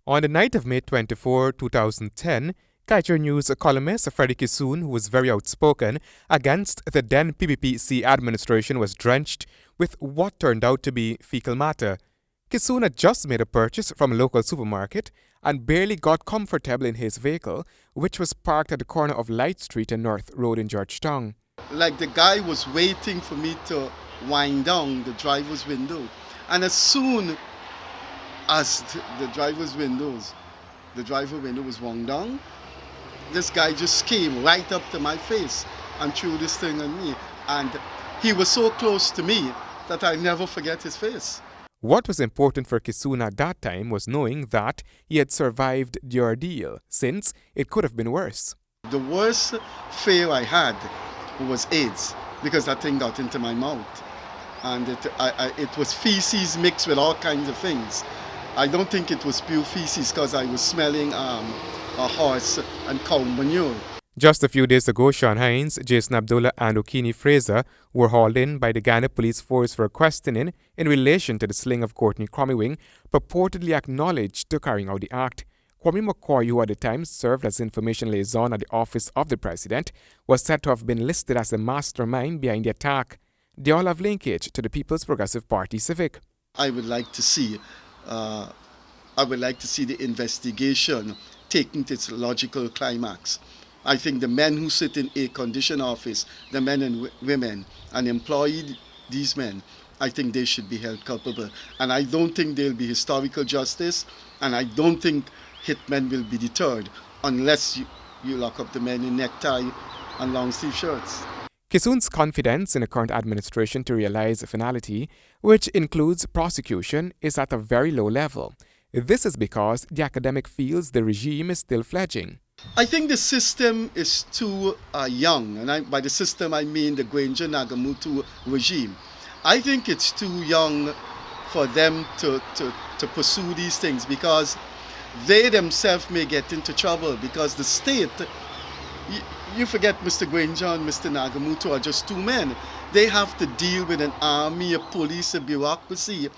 On the night of May 24, 2010, Kaiser News columnist Freddie Kissoon, who was very outspoken against the then PPPC administration, was drenched with what turned out to be fecal matter. Kissoon had just made a purchase from a local supermarket and barely got comfortable in his vehicle, which was parked at the corner of Light Street and North Road in Georgetown. Like the guy was waiting for me to wind down the driver's window. And as soon as the driver window was wound down, this guy just came right up to my face and threw this thing on me. And he was so close to me that I never forget his face. What was important for Kissoon at that time was knowing that he had survived the ordeal, since it could have been worse. The worst fear I had was AIDS, because that thing got into my mouth. And it was feces mixed with all kinds of things. I don't think it was pure feces because I was smelling a horse and cow manure. Just a few days ago, Sean Hinds, Jason Abdullah and O'Keenie Fraser were hauled in by the Ghana police force for questioning in relation to the slaying of Courtney Crum E, purportedly acknowledged to carrying out the act. Kwame, who at the time served as information liaison at the office of the president, was said to have been listed as the mastermind behind the attack. They all have linkage to the People's Progressive Party Civic. I would like to see the investigation taking to its logical climax. I think the men who sit in a condition office, the men and women, and employ these men, I think they should be held culpable. And I don't think there'll be historical justice, and I don't think hitmen will be deterred unless you lock up the men in necktie and long sleeve shirts. Kissoon's confidence in the current administration to realize finality, which includes prosecution, is at a very low level. This is because the academic feels the regime is still fledgling. I think the system is too young, and by the system I mean the Granger-Nagamutu regime. I think it's too young for them to pursue these things, because they themselves may get into trouble, because the state, you forget Mr. Granger and Mr. Nagamutu are just two men. They have to deal with an army, a police, a bureaucracy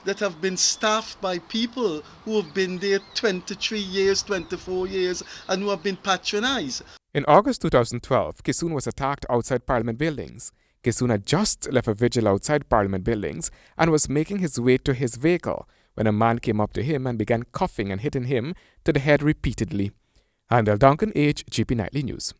that have been staffed by people who have been there 23 years, 24 years, and who have been patronized. In August 2012, Kissoon was attacked outside Parliament buildings. Kissoon had just left a vigil outside Parliament buildings and was making his way to his vehicle when a man came up to him and began cuffing and hitting him to the head repeatedly. Handel Duncan, HGP Nightly News.